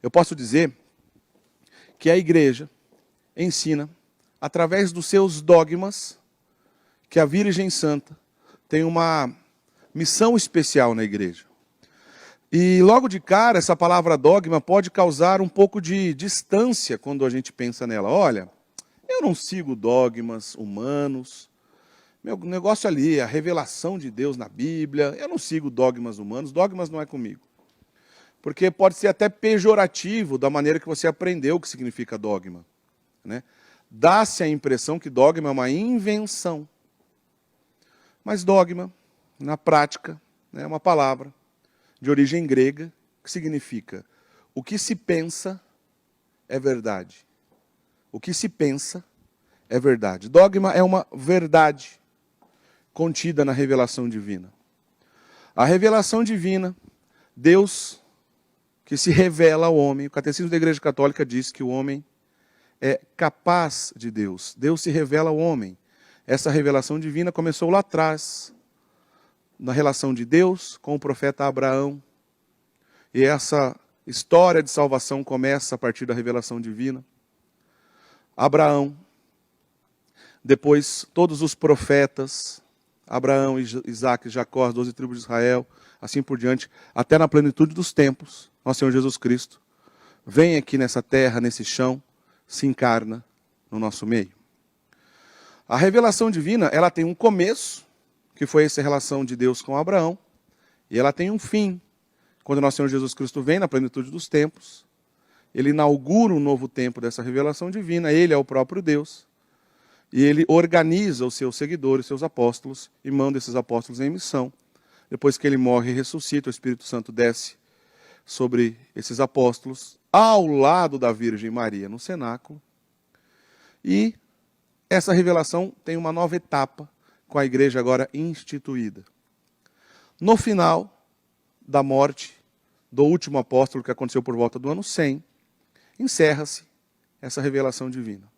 Eu posso dizer que a igreja ensina, através dos seus dogmas, que a Virgem Santa tem uma missão especial na igreja. E logo de cara, essa palavra dogma pode causar um pouco de distância quando a gente pensa nela. Olha, eu não sigo dogmas humanos, meu negócio ali é a revelação de Deus na Bíblia, eu não sigo dogmas humanos, dogmas não é comigo. Porque pode ser até pejorativo da maneira que você aprendeu o que significa dogma, né? Dá-se a impressão que dogma é uma invenção. Mas dogma, na prática, é uma palavra de origem grega que significa o que se pensa é verdade. O que se pensa é verdade. Dogma é uma verdade contida na revelação divina. A revelação divina, Deus que se revela ao homem. O Catecismo da Igreja Católica diz que o homem é capaz de Deus. Deus se revela ao homem. Essa revelação divina começou lá atrás, na relação de Deus com o profeta Abraão. E essa história de salvação começa a partir da revelação divina. Abraão, depois todos os profetas, Abraão, Isaac, Jacó, as 12 tribos de Israel, assim por diante, até na plenitude dos tempos, nosso Senhor Jesus Cristo vem aqui nessa terra, nesse chão, se encarna no nosso meio. A revelação divina, ela tem um começo, que foi essa relação de Deus com Abraão, e ela tem um fim, quando nosso Senhor Jesus Cristo vem na plenitude dos tempos, ele inaugura um novo tempo dessa revelação divina, ele é o próprio Deus, e ele organiza os seus seguidores, seus apóstolos, e manda esses apóstolos em missão. Depois que ele morre e ressuscita, o Espírito Santo desce sobre esses apóstolos, ao lado da Virgem Maria, no cenáculo. E essa revelação tem uma nova etapa, com a igreja agora instituída. No final da morte do último apóstolo, que aconteceu por volta do ano 100, encerra-se essa revelação divina.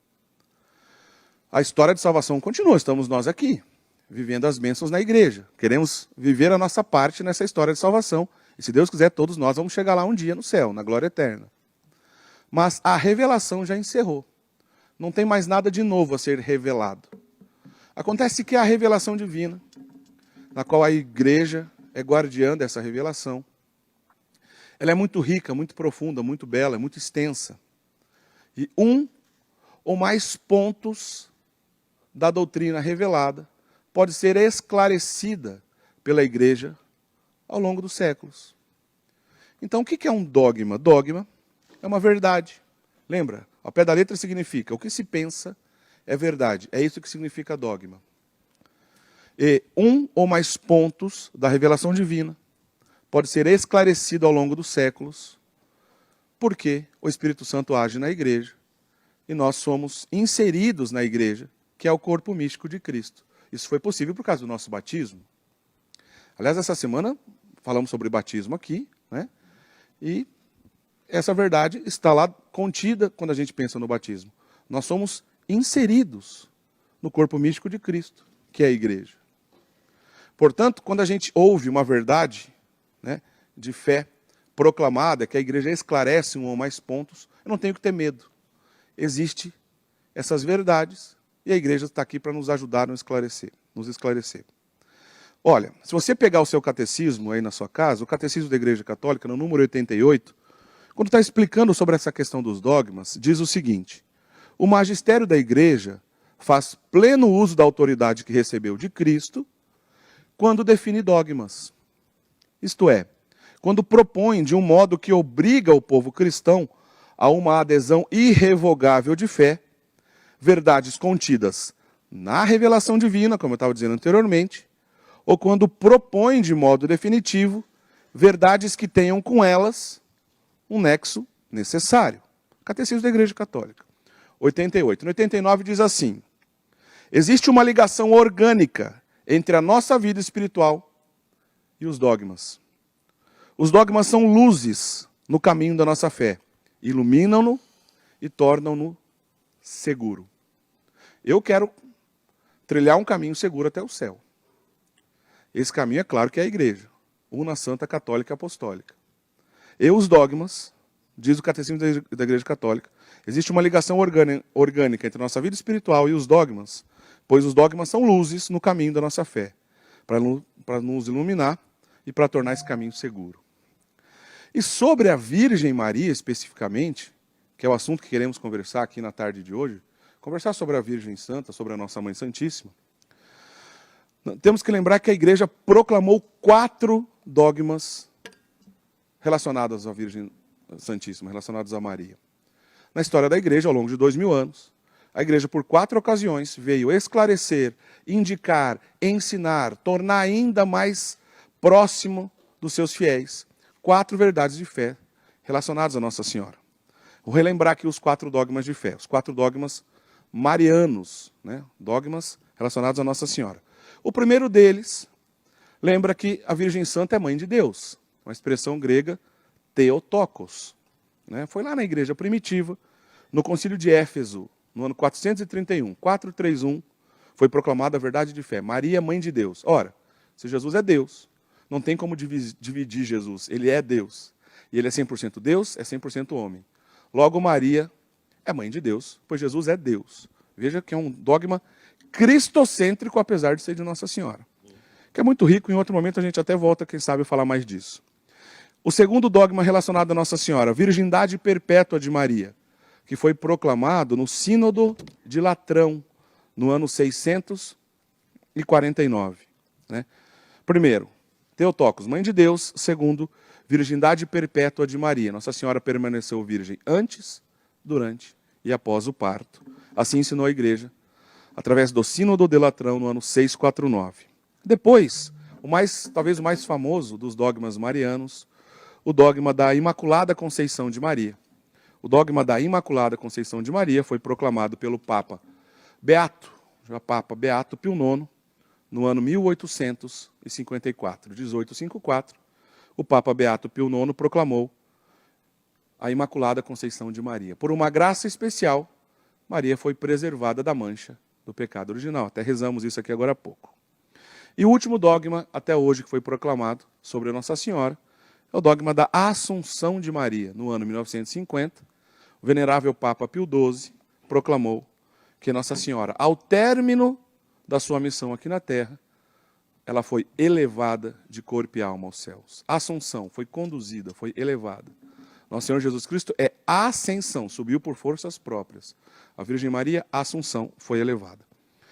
A história de salvação continua, estamos nós aqui, vivendo as bênçãos na igreja. Queremos viver a nossa parte nessa história de salvação. E se Deus quiser, todos nós vamos chegar lá um dia no céu, na glória eterna. Mas a revelação já encerrou. Não tem mais nada de novo a ser revelado. Acontece que a revelação divina, na qual a igreja é guardiã dessa revelação, ela é muito rica, muito profunda, muito bela, muito extensa. E um ou mais pontos da doutrina revelada pode ser esclarecida pela igreja ao longo dos séculos. Então, o que é um dogma? Dogma é uma verdade. Lembra? Ao pé da letra significa o que se pensa é verdade. É isso que significa dogma. E um ou mais pontos da revelação divina pode ser esclarecido ao longo dos séculos, porque o Espírito Santo age na igreja e nós somos inseridos na igreja, que é o corpo místico de Cristo. Isso foi possível por causa do nosso batismo. Aliás, essa semana falamos sobre batismo aqui, né? E essa verdade está lá contida quando a gente pensa no batismo. Nós somos inseridos no corpo místico de Cristo, que é a igreja. Portanto, quando a gente ouve uma verdade, né, de fé proclamada, que a igreja esclarece um ou mais pontos, eu não tenho que ter medo. Existem essas verdades e a igreja está aqui para nos ajudar a nos esclarecer. Olha, se você pegar o seu catecismo aí na sua casa, o Catecismo da Igreja Católica, no número 88, quando está explicando sobre essa questão dos dogmas, diz o seguinte: o magistério da igreja faz pleno uso da autoridade que recebeu de Cristo quando define dogmas. Isto é, quando propõe de um modo que obriga o povo cristão a uma adesão irrevogável de fé, verdades contidas na revelação divina, como eu estava dizendo anteriormente, ou quando propõe de modo definitivo verdades que tenham com elas um nexo necessário. Catecismo da Igreja Católica, 88. No 89 diz assim: existe uma ligação orgânica entre a nossa vida espiritual e os dogmas. Os dogmas são luzes no caminho da nossa fé. Iluminam-no e tornam-no seguro. Eu quero trilhar um caminho seguro até o céu. Esse caminho é claro que é a igreja, una, santa, católica e apostólica. E os dogmas diz o Catecismo da Igreja Católica, existe uma ligação orgânica entre a nossa vida espiritual e os dogmas, pois os dogmas são luzes no caminho da nossa fé, para nos iluminar e para tornar esse caminho seguro. E sobre a Virgem Maria, especificamente, que é o assunto que queremos conversar aqui na tarde de hoje, conversar sobre a Virgem Santa, sobre a nossa Mãe Santíssima, temos que lembrar que a Igreja proclamou 4 dogmas relacionados à Virgem Santíssima, relacionados a Maria. Na história da Igreja, ao longo de 2000 anos, a Igreja, por 4 ocasiões, veio esclarecer, indicar, ensinar, tornar ainda mais próximo dos seus fiéis 4 verdades de fé relacionadas a Nossa Senhora. Vou relembrar aqui os 4 dogmas de fé, os 4 dogmas marianos, né? Dogmas relacionados a Nossa Senhora. O primeiro deles lembra que a Virgem Santa é mãe de Deus, uma expressão grega Theotokos. Né? Foi lá na igreja primitiva, no concílio de Éfeso, no ano 431, 431, foi proclamada a verdade de fé. Maria, mãe de Deus. Ora, se Jesus é Deus, não tem como dividir Jesus. Ele é Deus. E ele é 100% Deus, é 100% homem. Logo, Maria é mãe de Deus, pois Jesus é Deus. Veja que é um dogma cristocêntrico, apesar de ser de Nossa Senhora. Que é muito rico, em outro momento a gente até volta, quem sabe, a falar mais disso. O segundo dogma relacionado a Nossa Senhora, virgindade perpétua de Maria, que foi proclamado no Sínodo de Latrão, no ano 649. Né? Primeiro, Theotokos, mãe de Deus. Segundo, virgindade perpétua de Maria. Nossa Senhora permaneceu virgem antes, durante e após o parto. Assim ensinou a Igreja, através do Sínodo de Latrão, no ano 649. Depois, talvez o mais famoso dos dogmas marianos, o dogma da Imaculada Conceição de Maria. O dogma da Imaculada Conceição de Maria foi proclamado pelo Papa Beato Pio IX, no ano 1854. 1854, o Papa Beato Pio IX proclamou a Imaculada Conceição de Maria. Por uma graça especial, Maria foi preservada da mancha do pecado original. Até rezamos isso aqui agora há pouco. E o último dogma, até hoje, que foi proclamado sobre a Nossa Senhora, é o dogma da Assunção de Maria. No ano 1950, o venerável Papa Pio XII proclamou que Nossa Senhora, ao término da sua missão aqui na Terra, ela foi elevada de corpo e alma aos céus. Assunção, foi conduzida, foi elevada. Nosso Senhor Jesus Cristo é ascensão, subiu por forças próprias. A Virgem Maria, Assunção, foi elevada.